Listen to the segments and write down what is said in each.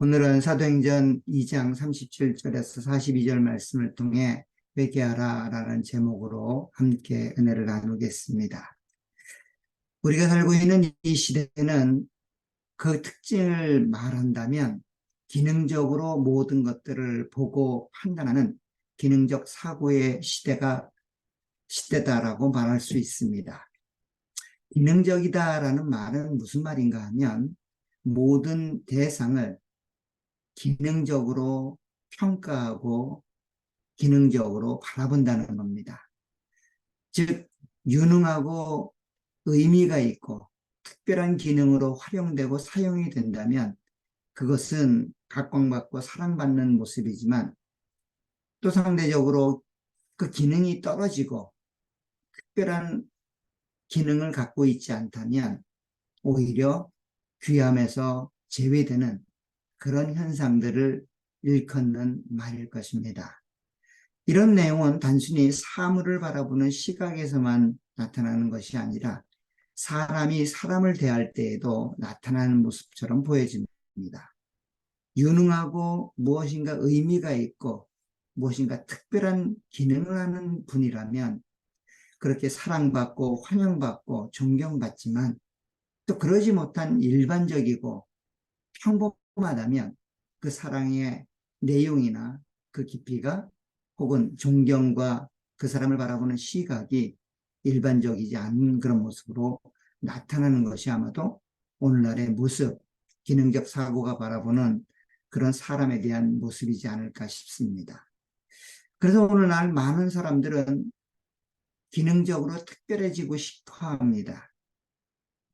오늘은 사도행전 2장 37절에서 42절 말씀을 통해 회개하라 라는 제목으로 함께 은혜를 나누겠습니다. 우리가 살고 있는 이 시대는 그 특징을 말한다면 기능적으로 모든 것들을 보고 판단하는 기능적 사고의 시대다라고 말할 수 있습니다. 기능적이다라는 말은 무슨 말인가 하면 모든 대상을 기능적으로 평가하고 기능적으로 바라본다는 겁니다. 즉 유능하고 의미가 있고 특별한 기능으로 활용되고 사용이 된다면 그것은 각광받고 사랑받는 모습이지만 또 상대적으로 그 기능이 떨어지고 특별한 기능을 갖고 있지 않다면 오히려 귀함에서 제외되는 그런 현상들을 일컫는 말일 것입니다. 이런 내용은 단순히 사물을 바라보는 시각에서만 나타나는 것이 아니라 사람이 사람을 대할 때에도 나타나는 모습처럼 보여집니다. 유능하고 무엇인가 의미가 있고 무엇인가 특별한 기능을 하는 분이라면 그렇게 사랑받고 환영받고 존경받지만 또 그러지 못한 일반적이고 평범하다면 그 사랑의 내용이나 그 깊이가 혹은 존경과 그 사람을 바라보는 시각이 일반적이지 않은 그런 모습으로 나타나는 것이 아마도 오늘날의 모습, 기능적 사고가 바라보는 그런 사람에 대한 모습이지 않을까 싶습니다. 그래서 오늘날 많은 사람들은 기능적으로 특별해지고 싶어 합니다.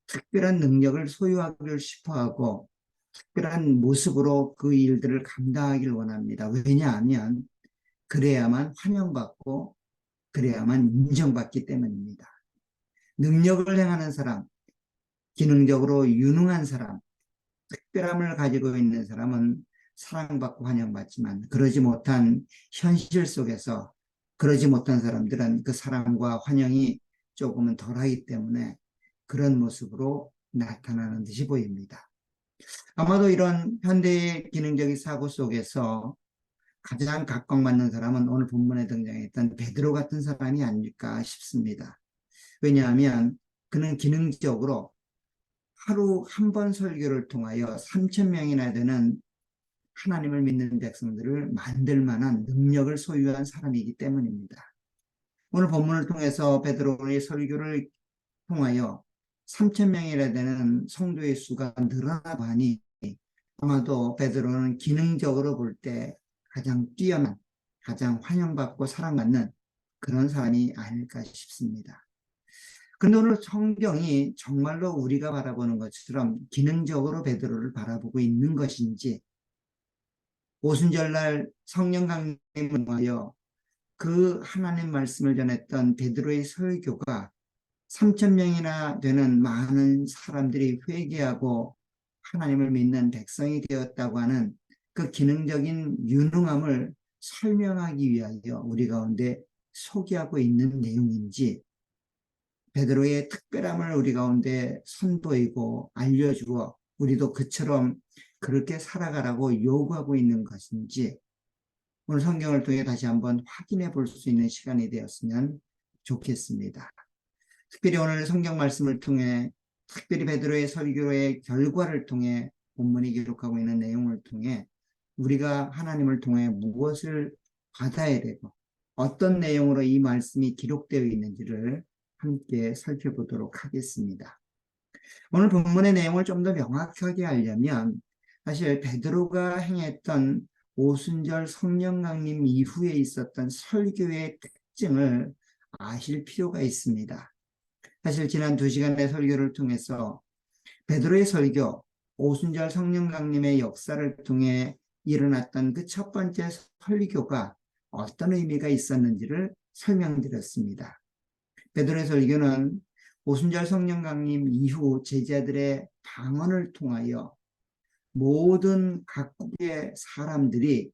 특별한 능력을 소유하기를 싶어 하고 특별한 모습으로 그 일들을 감당하기를 원합니다. 왜냐하면 그래야만 환영받고 그래야만 인정받기 때문입니다. 능력을 행하는 사람, 기능적으로 유능한 사람, 특별함을 가지고 있는 사람은 사랑받고 환영받지만 그러지 못한 현실 속에서 그러지 못한 사람들은 그 사랑과 환영이 조금은 덜하기 때문에 그런 모습으로 나타나는 듯이 보입니다. 아마도 이런 현대의 기능적인 사고 속에서 가장 각광받는 사람은 오늘 본문에 등장했던 베드로 같은 사람이 아닐까 싶습니다. 왜냐하면 그는 기능적으로 하루 한 번 설교를 통하여 3천 명이나 되는 하나님을 믿는 백성들을 만들 만한 능력을 소유한 사람이기 때문입니다. 오늘 본문을 통해서 베드로의 설교를 통하여 3천 명이나 되는 성도의 수가 늘어나고 하니 아마도 베드로는 기능적으로 볼 때 가장 뛰어난, 가장 환영받고 사랑받는 그런 사람이 아닐까 싶습니다. 그런데 오늘 성경이 정말로 우리가 바라보는 것처럼 기능적으로 베드로를 바라보고 있는 것인지 오순절날 성령 강림을 통하여 그 하나님 말씀을 전했던 베드로의 설교가 3천 명이나 되는 많은 사람들이 회개하고 하나님을 믿는 백성이 되었다고 하는 그 기능적인 유능함을 설명하기 위하여 우리 가운데 소개하고 있는 내용인지 베드로의 특별함을 우리 가운데 선보이고 알려주어 우리도 그처럼 그렇게 살아가라고 요구하고 있는 것인지 오늘 성경을 통해 다시 한번 확인해 볼 수 있는 시간이 되었으면 좋겠습니다. 특별히 오늘 성경 말씀을 통해 특별히 베드로의 설교의 결과를 통해 본문이 기록하고 있는 내용을 통해 우리가 하나님을 통해 무엇을 받아야 되고 어떤 내용으로 이 말씀이 기록되어 있는지를 함께 살펴보도록 하겠습니다. 오늘 본문의 내용을 좀 더 명확하게 하려면 사실 베드로가 행했던 오순절 성령 강림 이후에 있었던 설교의 특징을 아실 필요가 있습니다. 사실 지난 2시간의 설교를 통해서 베드로의 설교, 오순절 성령 강림의 역사를 통해 일어났던 그 첫 번째 설교가 어떤 의미가 있었는지를 설명드렸습니다. 베드로의 설교는 오순절 성령 강림 이후 제자들의 방언을 통하여 모든 각국의 사람들이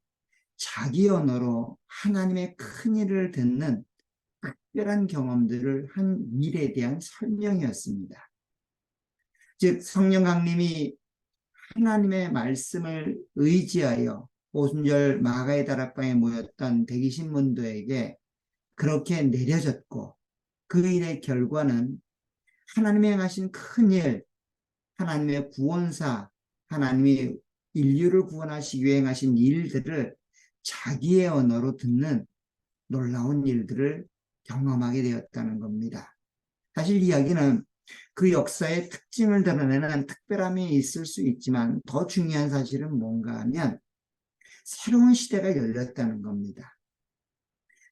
자기 언어로 하나님의 큰 일을 듣는 특별한 경험들을 한 일에 대한 설명이었습니다. 즉 성령 강림이 하나님의 말씀을 의지하여 오순절 마가의 다락방에 모였던 120문도에게 그렇게 내려졌고, 그 일의 결과는 하나님이 행하신 큰 일, 하나님의 구원사, 하나님이 인류를 구원하시기 위해 행하신 일들을 자기의 언어로 듣는 놀라운 일들을 경험하게 되었다는 겁니다. 사실 이야기는 그 역사의 특징을 드러내는 특별함이 있을 수 있지만 더 중요한 사실은 뭔가 하면 새로운 시대가 열렸다는 겁니다.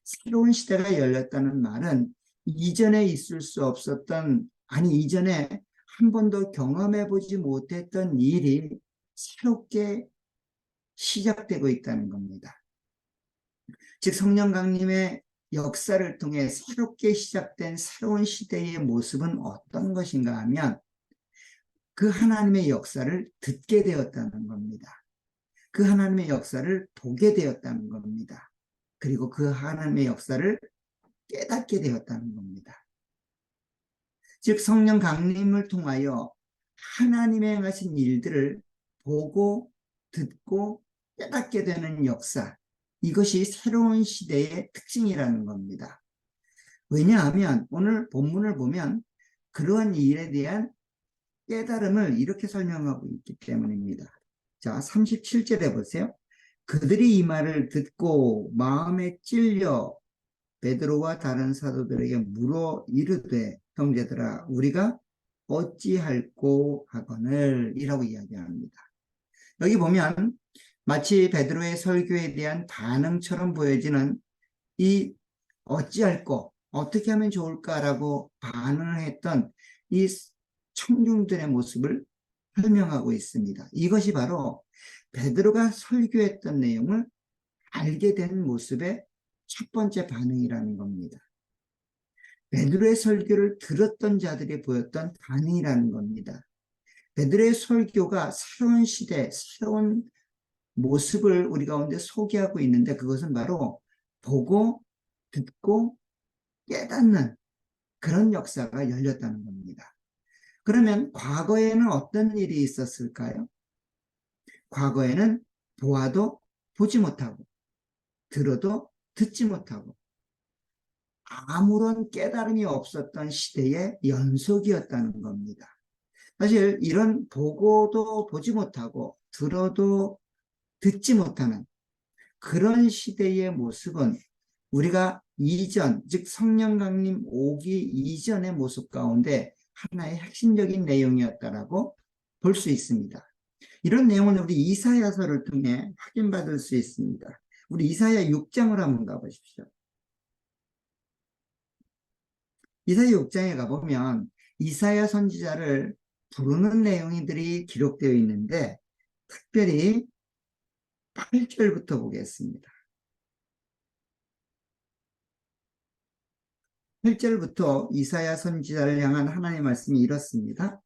새로운 시대가 열렸다는 말은 이전에 있을 수 없었던, 아니 이전에 한 번도 경험해보지 못했던 일이 새롭게 시작되고 있다는 겁니다. 즉 성령 강림의 역사를 통해 새롭게 시작된 새로운 시대의 모습은 어떤 것인가 하면 그 하나님의 역사를 듣게 되었다는 겁니다. 그 하나님의 역사를 보게 되었다는 겁니다. 그리고 그 하나님의 역사를 깨닫게 되었다는 겁니다. 즉 성령 강림을 통하여 하나님의 행하신 일들을 보고 듣고 깨닫게 되는 역사, 이것이 새로운 시대의 특징이라는 겁니다. 왜냐하면 오늘 본문을 보면 그러한 일에 대한 깨달음을 이렇게 설명하고 있기 때문입니다. 자, 37절에 보세요. 그들이 이 말을 듣고 마음에 찔려 베드로와 다른 사도들에게 물어 이르되 형제들아 우리가 어찌할꼬 하거늘 이라고 이야기합니다. 여기 보면 마치 베드로의 설교에 대한 반응처럼 보여지는 이 어찌할꼬, 어떻게 하면 좋을까라고 반응을 했던 이 청중들의 모습을 설명하고 있습니다. 이것이 바로 베드로가 설교했던 내용을 알게 된 모습의 첫 번째 반응이라는 겁니다. 베드로의 설교를 들었던 자들이 보였던 반응이라는 겁니다. 베드로의 설교가 새로운 시대, 새로운 모습을 우리 가운데 소개하고 있는데 그것은 바로 보고 듣고 깨닫는 그런 역사가 열렸다는 겁니다. 그러면 과거에는 어떤 일이 있었을까요? 과거에는 보아도 보지 못하고 들어도 듣지 못하고 아무런 깨달음이 없었던 시대의 연속이었다는 겁니다. 사실 이런 보고도 보지 못하고 들어도 듣지 못하는 그런 시대의 모습은 우리가 이전, 즉 성령 강림 오기 이전의 모습 가운데 하나의 핵심적인 내용이었다라고 볼 수 있습니다. 이런 내용은 우리 이사야서를 통해 확인받을 수 있습니다. 우리 이사야 6장을 한번 가보십시오. 이사야 6장에 가보면 이사야 선지자를 부르는 내용들이 기록되어 있는데 특별히 8절부터 보겠습니다. 8절부터 이사야 선지자를 향한 하나님의 말씀이 이렇습니다.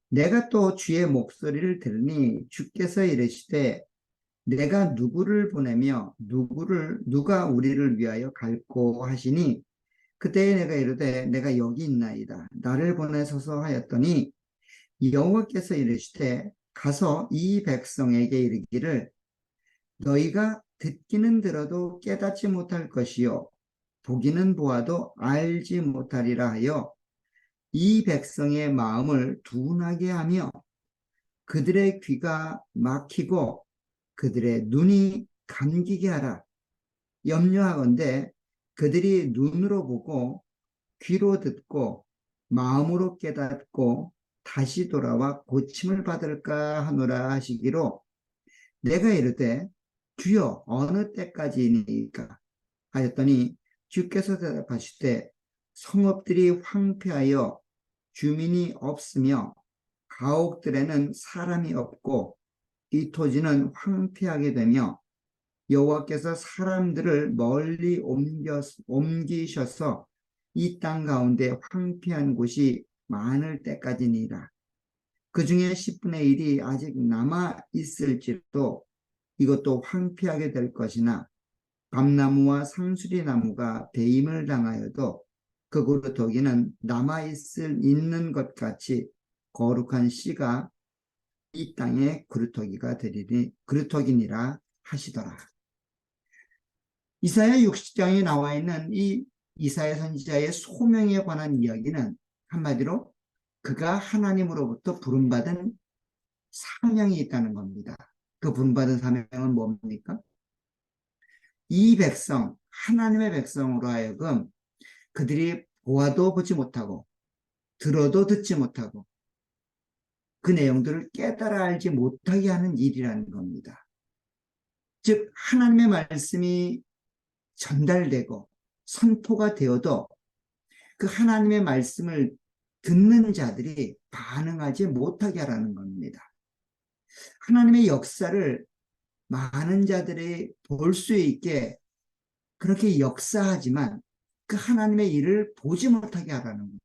내가 또 주의 목소리를 들으니 주께서 이르시되 내가 누구를 보내며 누가 우리를 위하여 갈꼬 하시니 그때에 내가 이르되 내가 여기 있나이다. 나를 보내소서 하였더니 여호와께서 이르시되 가서 이 백성에게 이르기를 너희가 듣기는 들어도 깨닫지 못할 것이요 보기는 보아도 알지 못하리라 하여 이 백성의 마음을 둔하게 하며 그들의 귀가 막히고 그들의 눈이 감기게 하라. 염려하건대 그들이 눈으로 보고 귀로 듣고 마음으로 깨닫고 다시 돌아와 고침을 받을까 하노라 하시기로 내가 이르되 주여 어느 때까지이니까 하였더니 주께서 대답하시되 성읍들이 황폐하여 주민이 없으며 가옥들에는 사람이 없고 이 토지는 황폐하게 되며 여호와께서 사람들을 멀리 옮기셔서 이 땅 가운데 황폐한 곳이 많을 때까지니라. 그 중에 10분의 1이 아직 남아 있을지라도 이것도 황폐하게 될 것이나 감나무와 상수리나무가 배임을 당하여도 그 그루터기는 남아 있는 것 같이 거룩한 씨가 이 땅의 그루터기가 되리니 그루터기니라 하시더라. 이사야 60장에 나와 있는 이 이사야 선지자의 소명에 관한 이야기는 한마디로 그가 하나님으로부터 부름받은 사명이 있다는 겁니다. 그 부름받은 사명은 뭡니까? 이 백성, 하나님의 백성으로 하여금 그들이 보아도 보지 못하고 들어도 듣지 못하고 그 내용들을 깨달아 알지 못하게 하는 일이라는 겁니다. 즉 하나님의 말씀이 전달되고 선포가 되어도 그 하나님의 말씀을 듣는 자들이 반응하지 못하게 하라는 겁니다. 하나님의 역사를 많은 자들이 볼 수 있게 그렇게 역사하지만 그 하나님의 일을 보지 못하게 하라는 거예요.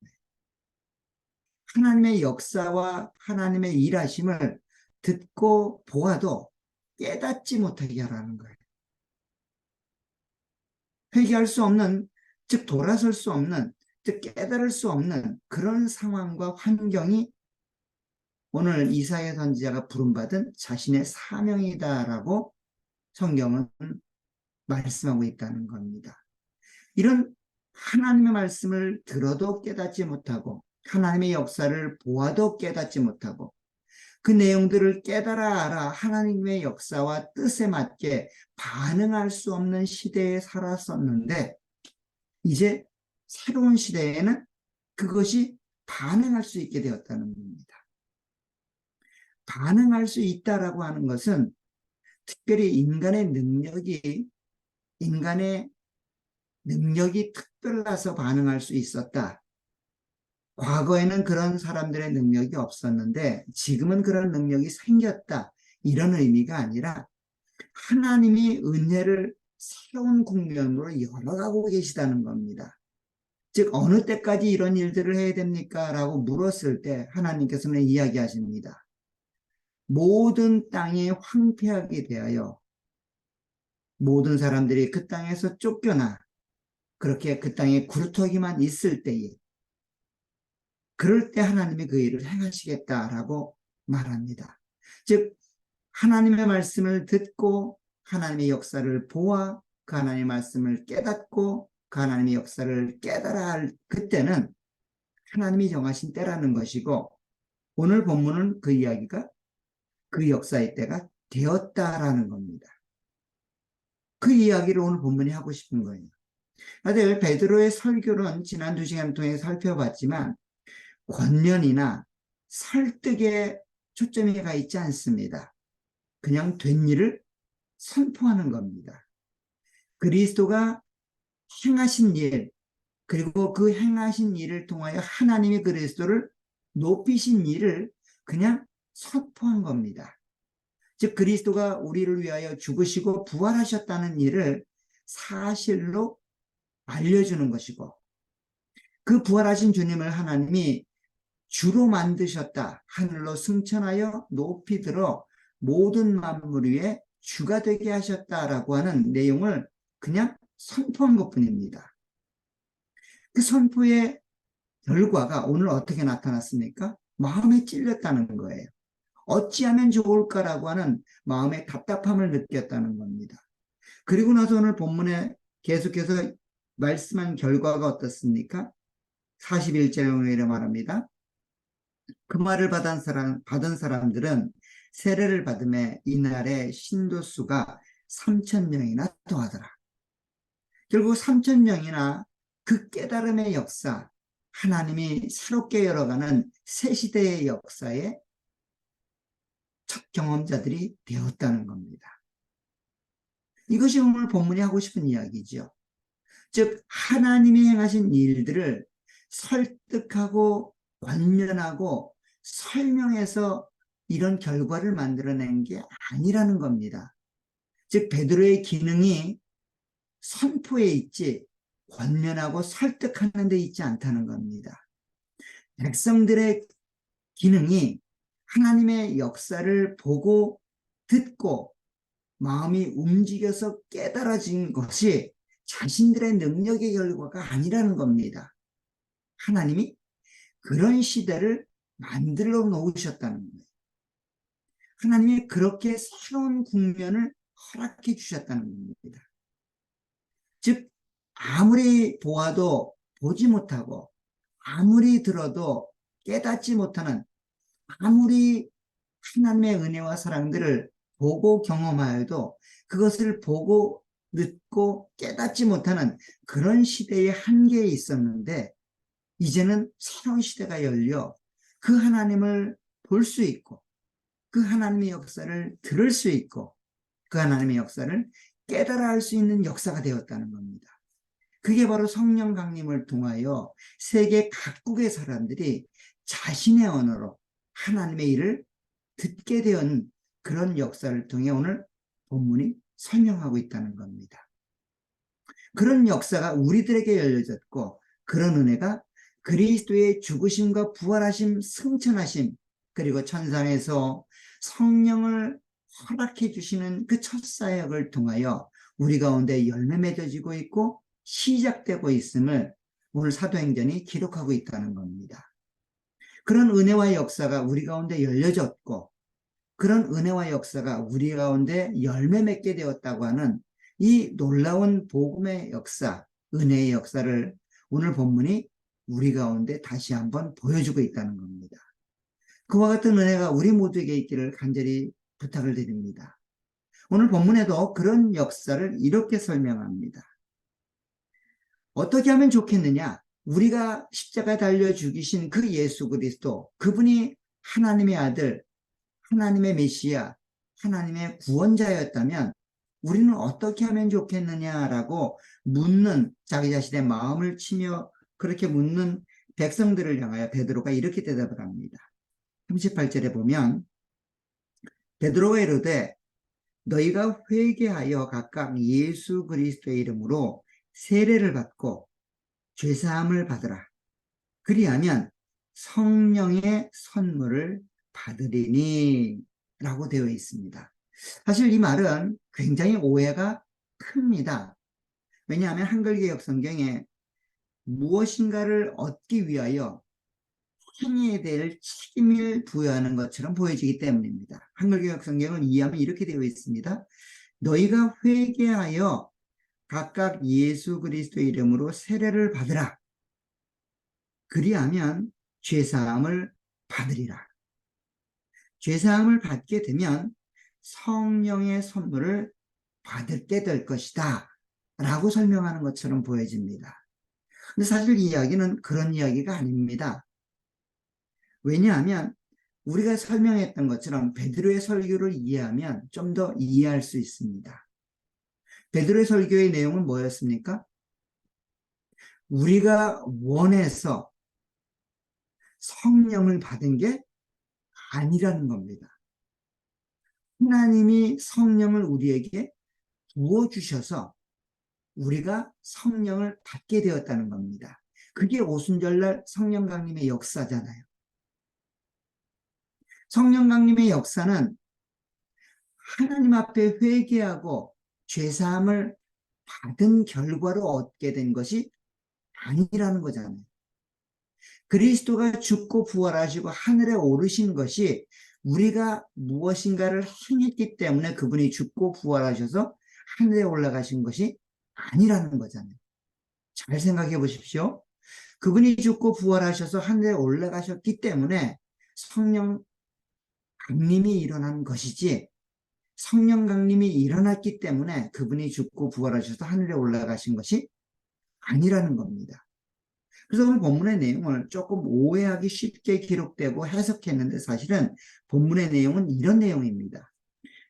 하나님의 역사와 하나님의 일하심을 듣고 보아도 깨닫지 못하게 하라는 거예요. 회개할 수 없는, 즉 돌아설 수 없는, 즉 깨달을 수 없는 그런 상황과 환경이 오늘 이사야 선지자가 부름받은 자신의 사명이다라고 성경은 말씀하고 있다는 겁니다. 이런 하나님의 말씀을 들어도 깨닫지 못하고 하나님의 역사를 보아도 깨닫지 못하고 그 내용들을 깨달아 알아 하나님의 역사와 뜻에 맞게 반응할 수 없는 시대에 살았었는데 이제 새로운 시대에는 그것이 반응할 수 있게 되었다는 겁니다. 반응할 수 있다라고 하는 것은 특별히 인간의 능력이 특별해서 반응할 수 있었다. 과거에는 그런 사람들의 능력이 없었는데 지금은 그런 능력이 생겼다. 이런 의미가 아니라 하나님이 은혜를 새로운 국면으로 열어가고 계시다는 겁니다. 즉 어느 때까지 이런 일들을 해야 됩니까? 라고 물었을 때 하나님께서는 이야기하십니다. 모든 땅이 황폐하게 대하여 모든 사람들이 그 땅에서 쫓겨나 그렇게 그 땅에 구루터기만 있을 때에 그럴 때 하나님이 그 일을 행하시겠다라고 말합니다. 즉 하나님의 말씀을 듣고 하나님의 역사를 보아 그 하나님의 말씀을 깨닫고 그 하나님의 역사를 깨달아 할 그때는 하나님이 정하신 때라는 것이고 오늘 본문은 그 이야기가 그 역사의 때가 되었다라는 겁니다. 그 이야기를 오늘 본문이 하고 싶은 거예요. 다들 베드로의 설교는 지난 2시간 통해 살펴봤지만 권면이나 설득에 초점이 가 있지 않습니다. 그냥 된 일을 선포하는 겁니다. 그리스도가 행하신 일, 그리고 그 행하신 일을 통하여 하나님이 그리스도를 높이신 일을 그냥 선포한 겁니다. 즉 그리스도가 우리를 위하여 죽으시고 부활하셨다는 일을 사실로 알려주는 것이고 그 부활하신 주님을 하나님이 주로 만드셨다. 하늘로 승천하여 높이 들어 모든 만물 위에 주가 되게 하셨다라고 하는 내용을 그냥 선포한 것뿐입니다. 그 선포의 결과가 오늘 어떻게 나타났습니까? 마음에 찔렸다는 거예요. 어찌하면 좋을까라고 하는 마음의 답답함을 느꼈다는 겁니다. 그리고 나서 오늘 본문에 계속해서 말씀한 결과가 어떻습니까? 41절에 이렇게 말합니다. 그 말을 받은 사람들은 세례를 받음에 이날의 신도수가 3,000명이나 더하더라. 결국 3,000명이나 그 깨달음의 역사, 하나님이 새롭게 열어가는 새 시대의 역사에 첫 경험자들이 되었다는 겁니다. 이것이 오늘 본문이 하고 싶은 이야기죠. 즉 하나님이 행하신 일들을 설득하고 권면하고 설명해서 이런 결과를 만들어낸 게 아니라는 겁니다. 즉 베드로의 기능이 선포에 있지 권면하고 설득하는 데 있지 않다는 겁니다. 백성들의 기능이 하나님의 역사를 보고 듣고 마음이 움직여서 깨달아진 것이 자신들의 능력의 결과가 아니라는 겁니다. 하나님이 그런 시대를 만들어 놓으셨다는 거예요. 하나님이 그렇게 새로운 국면을 허락해 주셨다는 겁니다. 즉 아무리 보아도 보지 못하고 아무리 들어도 깨닫지 못하는, 아무리 하나님의 은혜와 사랑들을 보고 경험하여도 그것을 보고 듣고 깨닫지 못하는 그런 시대의 한계에 있었는데, 이제는 새로운 시대가 열려 그 하나님을 볼 수 있고 그 하나님의 역사를 들을 수 있고 그 하나님의 역사를 깨달아 할 수 있는 역사가 되었다는 겁니다. 그게 바로 성령 강림을 통하여 세계 각국의 사람들이 자신의 언어로 하나님의 일을 듣게 된 그런 역사를 통해 오늘 본문이 설명하고 있다는 겁니다. 그런 역사가 우리들에게 열려졌고, 그런 은혜가 그리스도의 죽으심과 부활하심, 승천하심, 그리고 천상에서 성령을 허락해 주시는 그 첫 사역을 통하여 우리 가운데 열매 맺어지고 있고 시작되고 있음을 오늘 사도행전이 기록하고 있다는 겁니다. 그런 은혜와 역사가 우리 가운데 열려졌고, 그런 은혜와 역사가 우리 가운데 열매 맺게 되었다고 하는 이 놀라운 복음의 역사, 은혜의 역사를 오늘 본문이 우리 가운데 다시 한번 보여주고 있다는 겁니다. 그와 같은 은혜가 우리 모두에게 있기를 간절히 부탁을 드립니다. 오늘 본문에도 그런 역사를 이렇게 설명합니다. 어떻게 하면 좋겠느냐? 우리가 십자가에 달려 죽이신 그 예수 그리스도, 그분이 하나님의 아들, 하나님의 메시아, 하나님의 구원자였다면 우리는 어떻게 하면 좋겠느냐라고 묻는, 자기 자신의 마음을 치며 그렇게 묻는 백성들을 향하여 베드로가 이렇게 대답을 합니다. 38절에 보면 베드로가 이르되 너희가 회개하여 각각 예수 그리스도의 이름으로 세례를 받고 죄사함을 받으라. 그리하면 성령의 선물을 받으리니 라고 되어 있습니다. 사실 이 말은 굉장히 오해가 큽니다. 왜냐하면 한글개역 성경에 무엇인가를 얻기 위하여 행위에 대해 책임을 부여하는 것처럼 보여지기 때문입니다. 한글개역 성경을 이해하면 이렇게 되어 있습니다. 너희가 회개하여 각각 예수 그리스도의 이름으로 세례를 받으라. 그리하면 죄사함을 받으리라. 죄사함을 받게 되면 성령의 선물을 받게 될 것이다 라고 설명하는 것처럼 보여집니다. 근데 사실 이 이야기는 그런 이야기가 아닙니다. 왜냐하면 우리가 설명했던 것처럼 베드로의 설교를 이해하면 좀 더 이해할 수 있습니다. 베드로의 설교의 내용은 뭐였습니까? 우리가 원해서 성령을 받은 게 아니라는 겁니다. 하나님이 성령을 우리에게 부어주셔서 우리가 성령을 받게 되었다는 겁니다. 그게 오순절날 성령 강림의 역사잖아요. 성령 강림의 역사는 하나님 앞에 회개하고 죄사함을 받은 결과로 얻게 된 것이 아니라는 거잖아요. 그리스도가 죽고 부활하시고 하늘에 오르신 것이 우리가 무엇인가를 행했기 때문에 그분이 죽고 부활하셔서 하늘에 올라가신 것이 아니라는 거잖아요. 잘 생각해 보십시오. 그분이 죽고 부활하셔서 하늘에 올라가셨기 때문에 성령 강림이 일어난 것이지, 성령 강림이 일어났기 때문에 그분이 죽고 부활하셔서 하늘에 올라가신 것이 아니라는 겁니다. 그래서 오늘 본문의 내용을 조금 오해하기 쉽게 기록되고 해석했는데, 사실은 본문의 내용은 이런 내용입니다.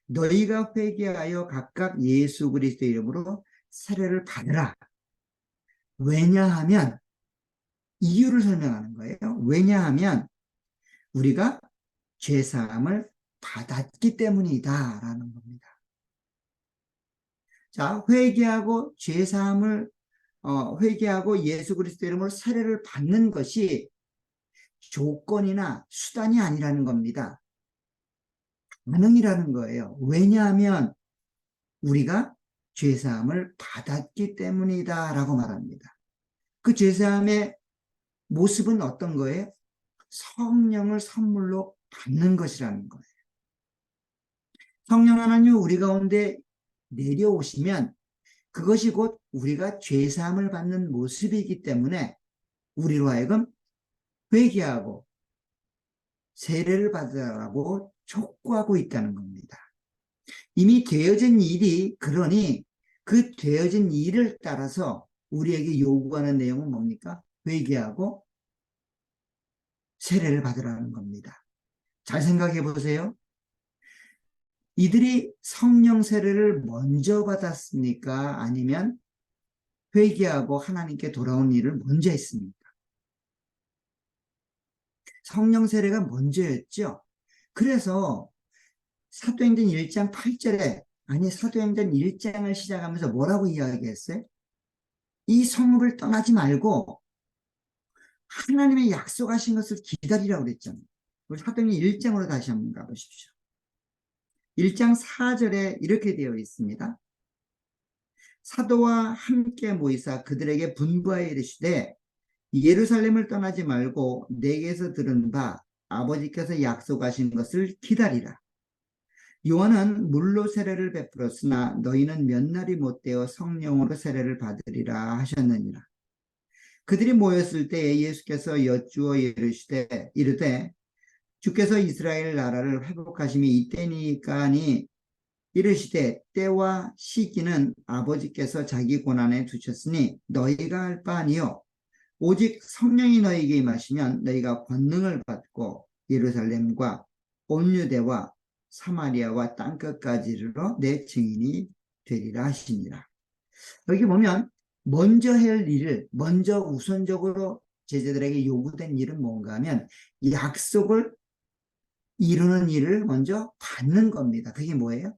너희가 회개하여 각각 예수 그리스도의 이름으로 세례를 받으라. 왜냐하면, 이유를 설명하는 거예요. 왜냐하면 우리가 죄사함을 받았기 때문이다 라는 겁니다. 자, 회개하고 죄사함을 회개하고 예수 그리스도 이름으로 세례를 받는 것이 조건이나 수단이 아니라는 겁니다. 반응이라는 거예요. 왜냐하면 우리가 죄사함을 받았기 때문이다 라고 말합니다. 그 죄사함의 모습은 어떤 거예요? 성령을 선물로 받는 것이라는 거예요. 성령 하나님 우리 가운데 내려오시면 그것이 곧 우리가 죄사함을 받는 모습이기 때문에 우리로 하여금 회개하고 세례를 받으라고 촉구하고 있다는 겁니다. 이미 되어진 일이 그러니 그 되어진 일을 따라서 우리에게 요구하는 내용은 뭡니까? 회개하고 세례를 받으라는 겁니다. 잘 생각해 보세요. 이들이 성령 세례를 먼저 받았습니까? 아니면 회개하고 하나님께 돌아온 일을 먼저 했습니까? 성령 세례가 먼저였죠. 그래서 사도행전 1장 8절에 사도행전 1장을 시작하면서 뭐라고 이야기했어요? 이 성읍을 떠나지 말고 하나님의 약속하신 것을 기다리라고 그랬잖아요. 우리 사도행전 1장으로 다시 한번 가보십시오. 1장 4절에 이렇게 되어 있습니다. 사도와 함께 모이사 그들에게 분부하여 이르시되 예루살렘을 떠나지 말고 내게서 들은 바 아버지께서 약속하신 것을 기다리라. 요한은 물로 세례를 베풀었으나 너희는 몇 날이 못되어 성령으로 세례를 받으리라 하셨느니라. 그들이 모였을 때에 예수께서 여쭈어 이르되 주께서 이스라엘 나라를 회복하심이 이때니까니 이르시되 때와 시기는 아버지께서 자기 고난에 두셨으니 너희가 할 바 아니요 오직 성령이 너희에게 임하시면 너희가 권능을 받고 예루살렘과 온 유대와 사마리아와 땅끝까지 이르러 내 증인이 되리라 하시니라. 여기 보면 먼저 할 일을 먼저 우선적으로 제자들에게 요구된 일은 뭔가 하면 약속을 이루는 일을 먼저 받는 겁니다. 그게 뭐예요?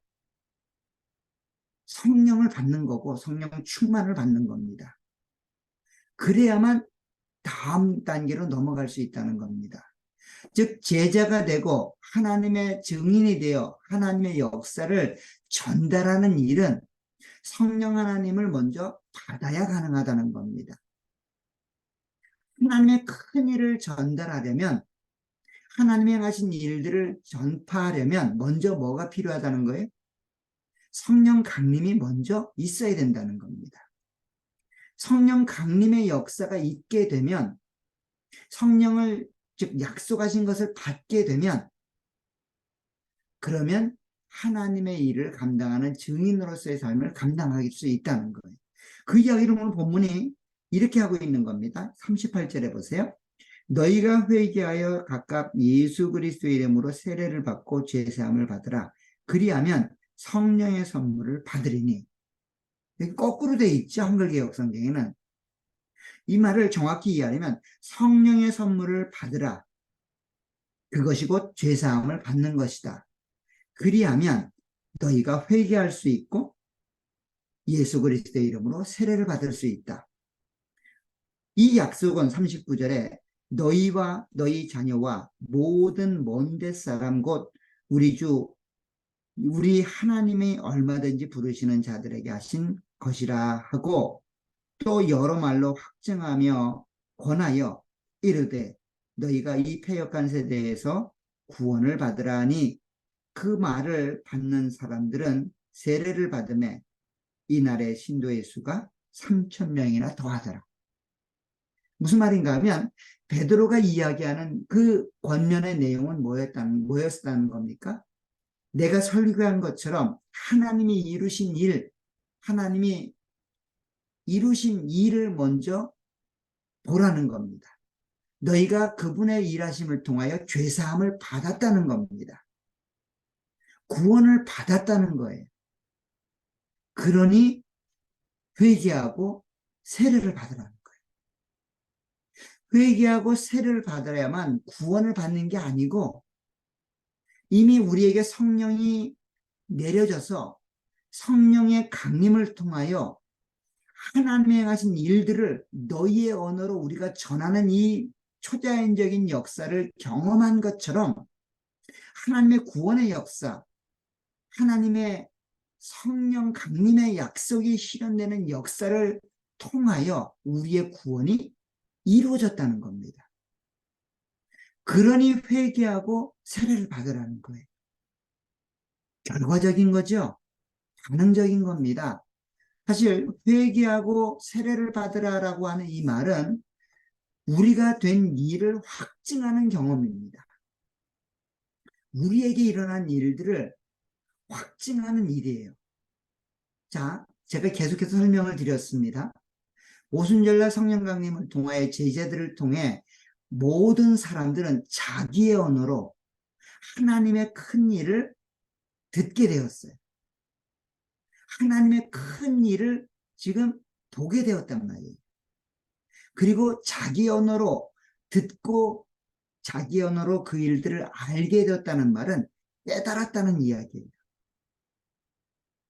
성령을 받는 거고 성령 충만을 받는 겁니다. 그래야만 다음 단계로 넘어갈 수 있다는 겁니다. 즉 제자가 되고 하나님의 증인이 되어 하나님의 역사를 전달하는 일은 성령 하나님을 먼저 받아야 가능하다는 겁니다. 하나님의 큰 일을 전달하려면 하나님의 하신 일들을 전파하려면 먼저 뭐가 필요하다는 거예요? 성령 강림이 먼저 있어야 된다는 겁니다. 성령 강림의 역사가 있게 되면 성령을 즉 약속하신 것을 받게 되면 그러면 하나님의 일을 감당하는 증인으로서의 삶을 감당할 수 있다는 거예요. 그 이야기를 오늘 본문이 이렇게 하고 있는 겁니다. 38절에 보세요. 너희가 회개하여 각각 예수 그리스도의 이름으로 세례를 받고 죄사함을 받으라. 그리하면 성령의 선물을 받으리니. 거꾸로 돼 있죠. 한글개혁 성경에는. 이 말을 정확히 이해하려면 성령의 선물을 받으라. 그것이 곧 죄사함을 받는 것이다. 그리하면 너희가 회개할 수 있고 예수 그리스도의 이름으로 세례를 받을 수 있다. 이 약속은 39절에 너희와 너희 자녀와 모든 먼데 사람 곧 우리 하나님이 얼마든지 부르시는 자들에게 하신 것이라 하고 또 여러 말로 확증하며 권하여 이르되 너희가 이 패역한 세대에서 구원을 받으라 하니 그 말을 받는 사람들은 세례를 받음에 이날의 신도의 수가 3,000명이나 더하더라. 무슨 말인가 하면 베드로가 이야기하는 그 권면의 내용은 뭐였다는 겁니까? 내가 설교한 것처럼 하나님이 이루신 일을 먼저 보라는 겁니다. 너희가 그분의 일하심을 통하여 죄사함을 받았다는 겁니다. 구원을 받았다는 거예요. 그러니 회개하고 세례를 받으라는 거예요. 회개하고 세례를 받아야만 구원을 받는 게 아니고 이미 우리에게 성령이 내려져서 성령의 강림을 통하여 하나님의 하신 일들을 너희의 언어로 우리가 전하는 이 초자연적인 역사를 경험한 것처럼 하나님의 구원의 역사, 하나님의 성령 강림의 약속이 실현되는 역사를 통하여 우리의 구원이 이루어졌다는 겁니다. 그러니 회개하고 세례를 받으라는 거예요. 결과적인 거죠. 반응적인 겁니다. 사실 회개하고 세례를 받으라라고 하는 이 말은 우리가 된 일을 확증하는 경험입니다. 우리에게 일어난 일들을 확증하는 일이에요. 자, 제가 계속해서 설명을 드렸습니다. 오순절날 성령 강림을 통하여 제자들을 통해 모든 사람들은 자기의 언어로 하나님의 큰 일을 듣게 되었어요. 하나님의 큰 일을 지금 보게 되었단 말이에요. 그리고 자기 언어로 듣고 자기 언어로 그 일들을 알게 되었다는 말은 깨달았다는 이야기예요.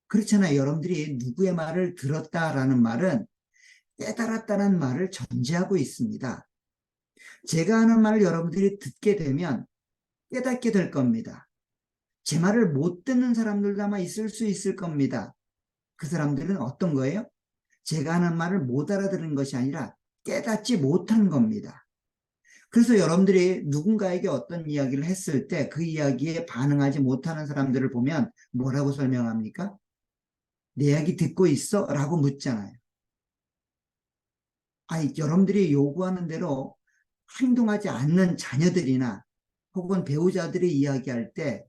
그렇잖아요. 여러분들이 누구의 말을 들었다라는 말은 깨달았다는 말을 전제하고 있습니다. 제가 하는 말을 여러분들이 듣게 되면 깨닫게 될 겁니다. 제 말을 못 듣는 사람들도 아마 있을 수 있을 겁니다. 그 사람들은 어떤 거예요? 제가 하는 말을 못 알아들은 것이 아니라 깨닫지 못한 겁니다. 그래서 여러분들이 누군가에게 어떤 이야기를 했을 때 그 이야기에 반응하지 못하는 사람들을 보면 뭐라고 설명합니까? 내 이야기 듣고 있어? 라고 묻잖아요. 아니, 여러분들이 요구하는 대로 행동하지 않는 자녀들이나 혹은 배우자들이 이야기할 때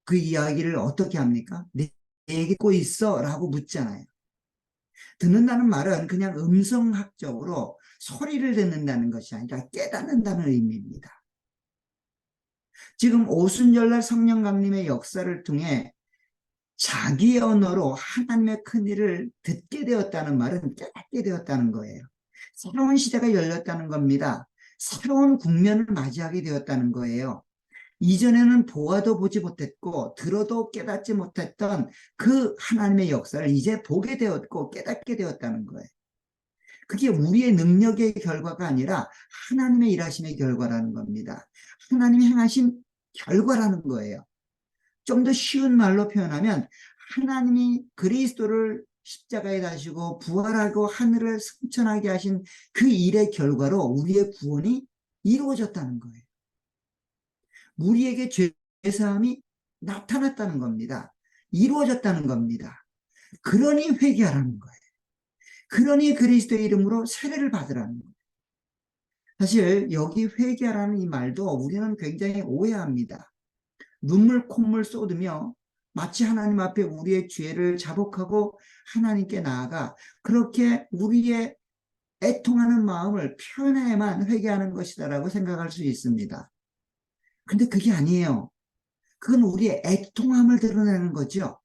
그 이야기를 어떻게 합니까? 내 얘기 듣고 있어? 라고 묻잖아요. 듣는다는 말은 그냥 음성학적으로 소리를 듣는다는 것이 아니라 깨닫는다는 의미입니다. 지금 오순절날 성령 강림의 역사를 통해 자기 언어로 하나님의 큰 일을 듣게 되었다는 말은 깨닫게 되었다는 거예요. 새로운 시대가 열렸다는 겁니다. 새로운 국면을 맞이하게 되었다는 거예요. 이전에는 보아도 보지 못했고 들어도 깨닫지 못했던 그 하나님의 역사를 이제 보게 되었고 깨닫게 되었다는 거예요. 그게 우리의 능력의 결과가 아니라 하나님의 일하심의 결과라는 겁니다. 하나님이 행하신 결과라는 거예요. 좀 더 쉬운 말로 표현하면 하나님이 그리스도를 십자가에 다시고 부활하고 하늘을 승천하게 하신 그 일의 결과로 우리의 구원이 이루어졌다는 거예요. 우리에게 죄사함이 나타났다는 겁니다. 이루어졌다는 겁니다. 그러니 회개하라는 거예요. 그러니 그리스도의 이름으로 세례를 받으라는 거예요. 사실 여기 회개하라는 이 말도 우리는 굉장히 오해합니다. 눈물 콧물 쏟으며 마치 하나님 앞에 우리의 죄를 자복하고 하나님께 나아가 그렇게 우리의 애통하는 마음을 표현해야만 회개하는 것이다라고 생각할 수 있습니다. 근데 그게 아니에요. 그건 우리의 애통함을 드러내는 거죠.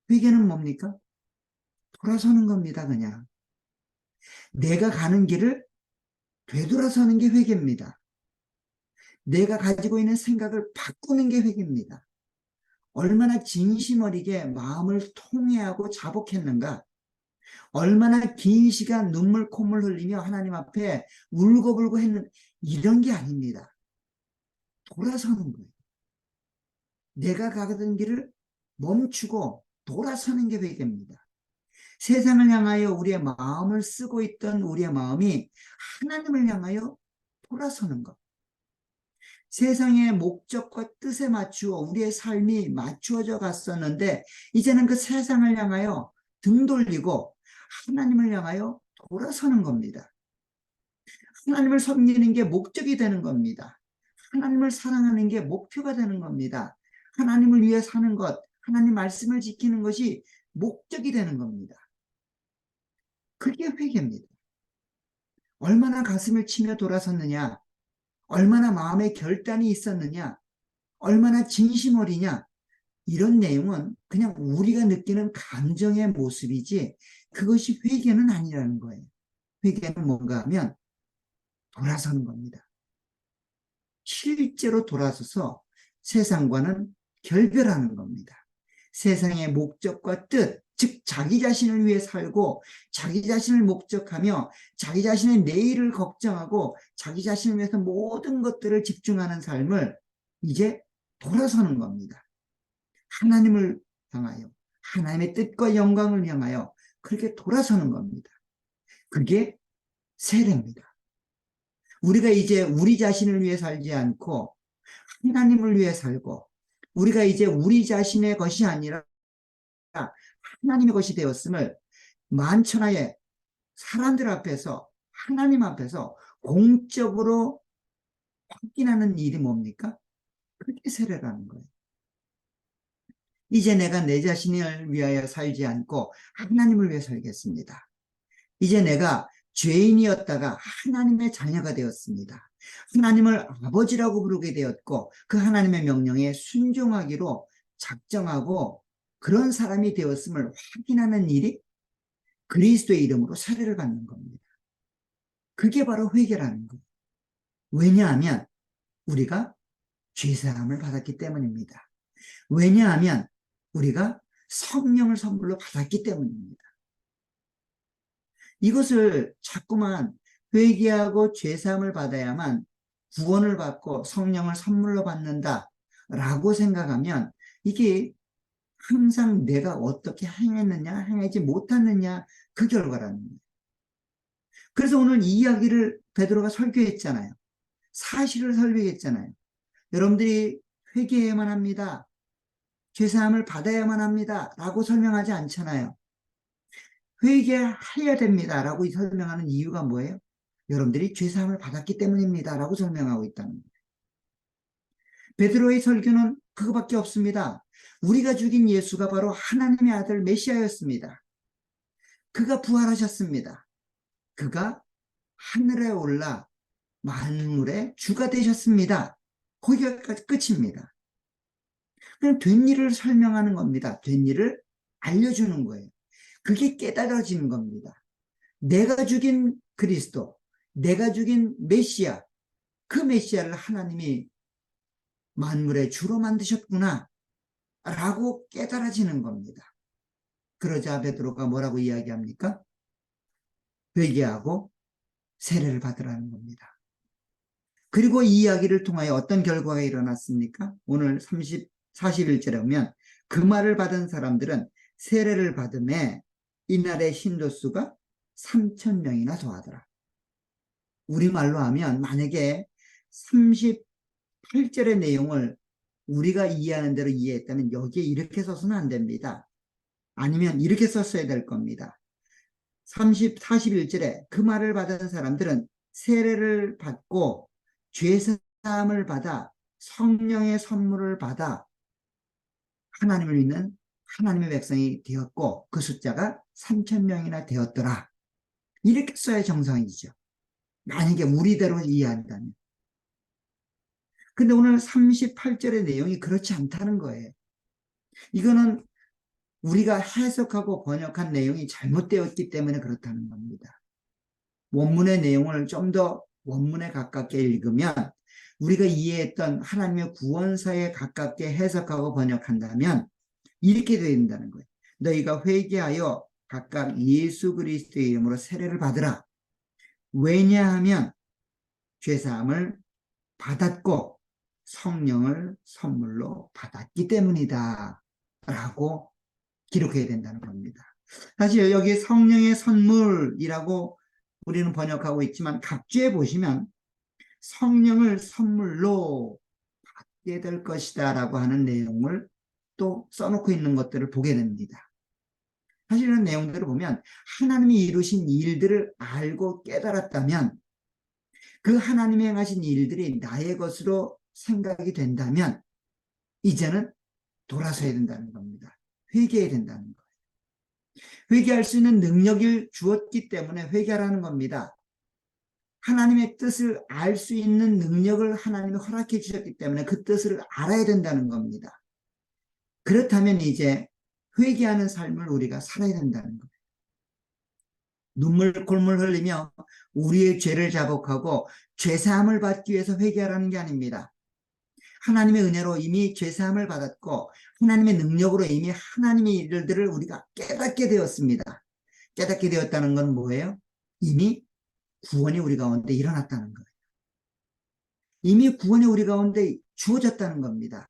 회개는 뭡니까? 돌아서는 겁니다, 그냥. 내가 가는 길을 되돌아서는 게 회개입니다. 내가 가지고 있는 생각을 바꾸는 게 회개입니다. 얼마나 진심 어리게 마음을 통회하고 자복했는가. 얼마나 긴 시간 눈물 콧물 흘리며 하나님 앞에 울고불고 했는 이런 게 아닙니다. 돌아서는 거예요. 내가 가던 길을 멈추고 돌아서는 게 회개입니다. 세상을 향하여 우리의 마음을 쓰고 있던 우리의 마음이 하나님을 향하여 돌아서는 것. 세상의 목적과 뜻에 맞추어 우리의 삶이 맞추어져 갔었는데 이제는 그 세상을 향하여 등 돌리고 하나님을 향하여 돌아서는 겁니다. 하나님을 섬기는 게 목적이 되는 겁니다. 하나님을 사랑하는 게 목표가 되는 겁니다. 하나님을 위해 사는 것, 하나님 말씀을 지키는 것이 목적이 되는 겁니다. 그게 회개입니다. 얼마나 가슴을 치며 돌아섰느냐, 얼마나 마음에 결단이 있었느냐, 얼마나 진심 어리냐, 이런 내용은 그냥 우리가 느끼는 감정의 모습이지 그것이 회개는 아니라는 거예요. 회개는 뭔가 하면 돌아서는 겁니다. 실제로 돌아서서 세상과는 결별하는 겁니다. 세상의 목적과 뜻, 즉 자기 자신을 위해 살고 자기 자신을 목적하며 자기 자신의 내일을 걱정하고 자기 자신을 위해서 모든 것들을 집중하는 삶을 이제 돌아서는 겁니다. 하나님을 향하여 하나님의 뜻과 영광을 향하여 그렇게 돌아서는 겁니다. 그게 세례입니다. 우리가 이제 우리 자신을 위해 살지 않고 하나님을 위해 살고 우리가 이제 우리 자신의 것이 아니라 하나님의 것이 되었음을 만천하에 사람들 앞에서, 하나님 앞에서 공적으로 확인하는 일이 뭡니까? 그게 세례라는 거예요. 이제 내가 내 자신을 위하여 살지 않고 하나님을 위해 살겠습니다. 이제 내가 죄인이었다가 하나님의 자녀가 되었습니다. 하나님을 아버지라고 부르게 되었고 그 하나님의 명령에 순종하기로 작정하고 그런 사람이 되었음을 확인하는 일이 그리스도의 이름으로 세례를 받는 겁니다. 그게 바로 회개라는 거예요. 왜냐하면 우리가 죄사함을 받았기 때문입니다. 왜냐하면 우리가 성령을 선물로 받았기 때문입니다. 이것을 자꾸만 회개하고 죄사함을 받아야만 구원을 받고 성령을 선물로 받는다라고 생각하면 이게 항상 내가 어떻게 행했느냐, 행하지 못했느냐 그 결과라는 거예요. 그래서 오늘 이 이야기를 베드로가 설교했잖아요. 사실을 설교했잖아요. 여러분들이 회개해야만 합니다. 죄사함을 받아야만 합니다. 라고 설명하지 않잖아요. 회개해야 됩니다. 라고 설명하는 이유가 뭐예요? 여러분들이 죄사함을 받았기 때문입니다. 라고 설명하고 있다는 거예요. 베드로의 설교는 그거밖에 없습니다. 우리가 죽인 예수가 바로 하나님의 아들 메시아였습니다. 그가 부활하셨습니다. 그가 하늘에 올라 만물의 주가 되셨습니다. 거기가 끝입니다. 그냥 된 일을 설명하는 겁니다. 된 일을 알려주는 거예요. 그게 깨달아지는 겁니다. 내가 죽인 그리스도, 내가 죽인 메시아, 그 메시아를 하나님이 만물의 주로 만드셨구나 라고 깨달아지는 겁니다. 그러자 베드로가 뭐라고 이야기합니까? 회개하고 세례를 받으라는 겁니다. 그리고 이 이야기를 통하여 어떤 결과가 일어났습니까? 오늘 41절에 보면 그 말을 받은 사람들은 세례를 받음에 이날의 신도수가 3,000명이나 더하더라. 우리말로 하면 만약에 38절의 내용을 우리가 이해하는 대로 이해했다면 여기에 이렇게 써서는 안 됩니다. 아니면 이렇게 썼어야 될 겁니다. 41절에 그 말을 받은 사람들은 세례를 받고 죄사함을 받아 성령의 선물을 받아 하나님을 믿는 하나님의 백성이 되었고 그 숫자가 3,000명이나 되었더라. 이렇게 써야 정상이죠. 만약에 우리대로 이해한다면. 근데 오늘 38절의 내용이 그렇지 않다는 거예요. 이거는 우리가 해석하고 번역한 내용이 잘못되었기 때문에 그렇다는 겁니다. 원문의 내용을 좀 더 원문에 가깝게 읽으면 우리가 이해했던 하나님의 구원사에 가깝게 해석하고 번역한다면 이렇게 되어야 된다는 거예요. 너희가 회개하여 각각 예수 그리스도의 이름으로 세례를 받으라. 왜냐하면 죄사함을 받았고 성령을 선물로 받았기 때문이다 라고 기록해야 된다는 겁니다. 사실 여기 성령의 선물이라고 우리는 번역하고 있지만 각주에 보시면 성령을 선물로 받게 될 것이다 라고 하는 내용을 또 써놓고 있는 것들을 보게 됩니다. 사실 이런 내용들을 보면 하나님이 이루신 일들을 알고 깨달았다면 그 하나님이 행하신 일들이 나의 것으로 생각이 된다면 이제는 돌아서야 된다는 겁니다. 회개해야 된다는 거예요. 회개할 수 있는 능력을 주었기 때문에 회개하라는 겁니다. 하나님의 뜻을 알 수 있는 능력을 하나님이 허락해 주셨기 때문에 그 뜻을 알아야 된다는 겁니다. 그렇다면 이제 회개하는 삶을 우리가 살아야 된다는 거예요. 눈물 콧물 흘리며 우리의 죄를 자복하고 죄사함을 받기 위해서 회개하라는 게 아닙니다. 하나님의 은혜로 이미 죄사함을 받았고 하나님의 능력으로 이미 하나님의 일들을 우리가 깨닫게 되었습니다. 깨닫게 되었다는 건 뭐예요? 이미 구원이 우리 가운데 일어났다는 거예요. 이미 구원이 우리 가운데 주어졌다는 겁니다.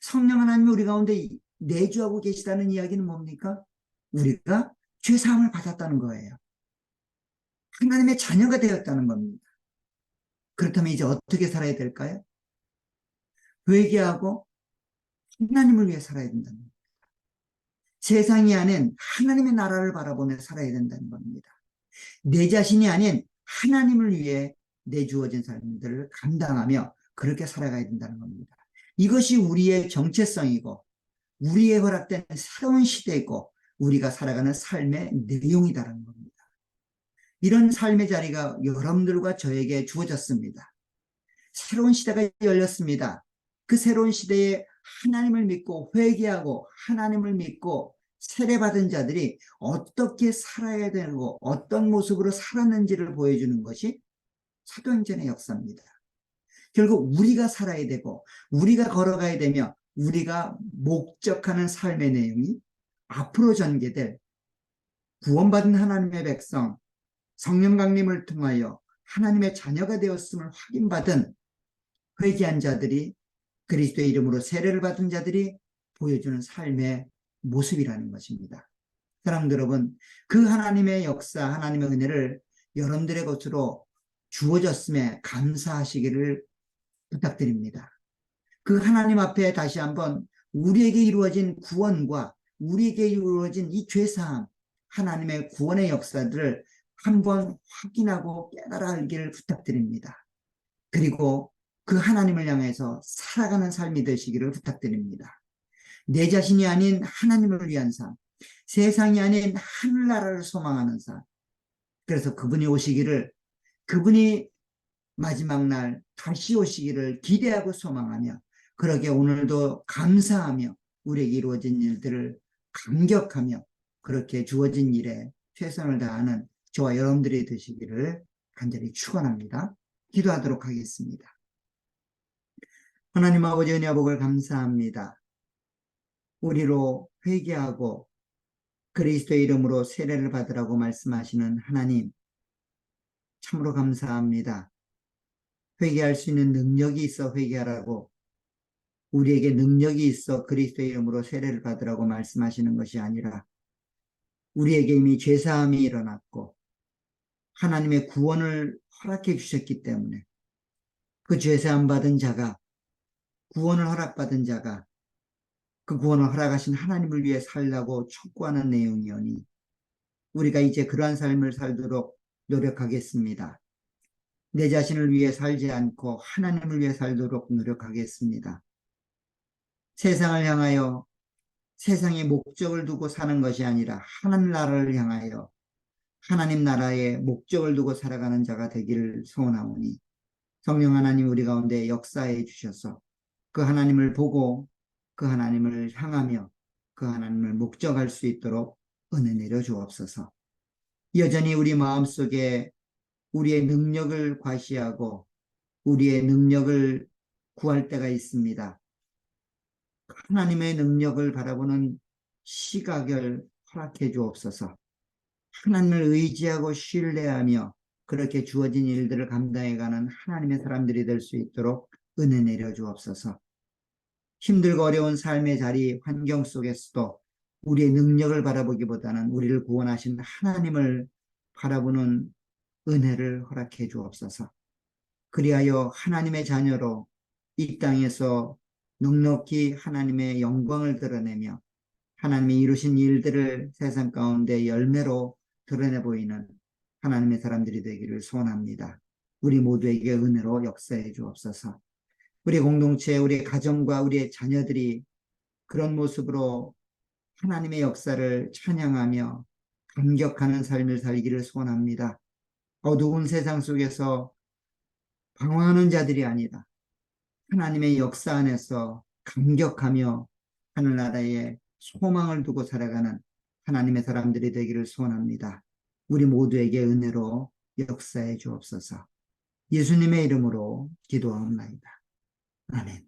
성령 하나님이 우리 가운데 내주하고 계시다는 이야기는 뭡니까? 우리가 죄사함을 받았다는 거예요. 하나님의 자녀가 되었다는 겁니다. 그렇다면 이제 어떻게 살아야 될까요? 회개하고 하나님을 위해 살아야 된다는 겁니다. 세상이 아닌 하나님의 나라를 바라보며 살아야 된다는 겁니다. 내 자신이 아닌 하나님을 위해 내주어진 삶들을 감당하며 그렇게 살아가야 된다는 겁니다. 이것이 우리의 정체성이고 우리의 허락된 새로운 시대이고 우리가 살아가는 삶의 내용이다라는 겁니다. 이런 삶의 자리가 여러분들과 저에게 주어졌습니다. 새로운 시대가 열렸습니다. 그 새로운 시대에 하나님을 믿고 회개하고 하나님을 믿고 세례받은 자들이 어떻게 살아야 되고 어떤 모습으로 살았는지를 보여주는 것이 사도행전의 역사입니다. 결국 우리가 살아야 되고 우리가 걸어가야 되며 우리가 목적하는 삶의 내용이 앞으로 전개될 구원받은 하나님의 백성, 성령 강림을 통하여 하나님의 자녀가 되었음을 확인받은 회개한 자들이 그리스도의 이름으로 세례를 받은 자들이 보여주는 삶의 모습이라는 것입니다. 사랑하는 여러분, 그 하나님의 역사, 하나님의 은혜를 여러분들의 것으로 주어졌음에 감사하시기를 부탁드립니다. 그 하나님 앞에 다시 한번 우리에게 이루어진 구원과 우리에게 이루어진 이 죄사함, 하나님의 구원의 역사들을 한번 확인하고 깨달아 알기를 부탁드립니다. 그리고 그 하나님을 향해서 살아가는 삶이 되시기를 부탁드립니다. 내 자신이 아닌 하나님을 위한 삶, 세상이 아닌 하늘나라를 소망하는 삶. 그래서 그분이 오시기를, 그분이 마지막 날 다시 오시기를 기대하고 소망하며 그러게 오늘도 감사하며 우리에게 이루어진 일들을 감격하며 그렇게 주어진 일에 최선을 다하는 저와 여러분들이 되시기를 간절히 축원합니다. 기도하도록 하겠습니다. 하나님 아버지 은혜와 복을 감사합니다. 우리로 회개하고 그리스도의 이름으로 세례를 받으라고 말씀하시는 하나님, 참으로 감사합니다. 회개할 수 있는 능력이 있어 회개하라고, 우리에게 능력이 있어 그리스도의 이름으로 세례를 받으라고 말씀하시는 것이 아니라 우리에게 이미 죄사함이 일어났고 하나님의 구원을 허락해 주셨기 때문에 그 죄사함 받은 자가, 구원을 허락받은 자가 그 구원을 허락하신 하나님을 위해 살라고 촉구하는 내용이오니 우리가 이제 그러한 삶을 살도록 노력하겠습니다. 내 자신을 위해 살지 않고 하나님을 위해 살도록 노력하겠습니다. 세상을 향하여 세상의 목적을 두고 사는 것이 아니라 하나님 나라를 향하여 하나님 나라의 목적을 두고 살아가는 자가 되기를 소원하오니 성령 하나님 우리 가운데 역사해 주셔서 그 하나님을 보고 그 하나님을 향하며 그 하나님을 목적할 수 있도록 은혜 내려 주옵소서. 여전히 우리 마음속에 우리의 능력을 과시하고 우리의 능력을 구할 때가 있습니다. 하나님의 능력을 바라보는 시각을 허락해 주옵소서. 하나님을 의지하고 신뢰하며 그렇게 주어진 일들을 감당해가는 하나님의 사람들이 될 수 있도록 은혜 내려 주옵소서. 힘들고 어려운 삶의 자리, 환경 속에서도 우리의 능력을 바라보기보다는 우리를 구원하신 하나님을 바라보는 은혜를 허락해 주옵소서. 그리하여 하나님의 자녀로 이 땅에서 넉넉히 하나님의 영광을 드러내며 하나님이 이루신 일들을 세상 가운데 열매로 드러내 보이는 하나님의 사람들이 되기를 소원합니다. 우리 모두에게 은혜로 역사해 주옵소서. 우리 공동체, 우리 가정과 우리의 자녀들이 그런 모습으로 하나님의 역사를 찬양하며 감격하는 삶을 살기를 소원합니다. 어두운 세상 속에서 방황하는 자들이 아니라 하나님의 역사 안에서 감격하며 하늘나라에 소망을 두고 살아가는 하나님의 사람들이 되기를 소원합니다. 우리 모두에게 은혜로 역사해 주옵소서. 예수님의 이름으로 기도하옵나이다. 아멘.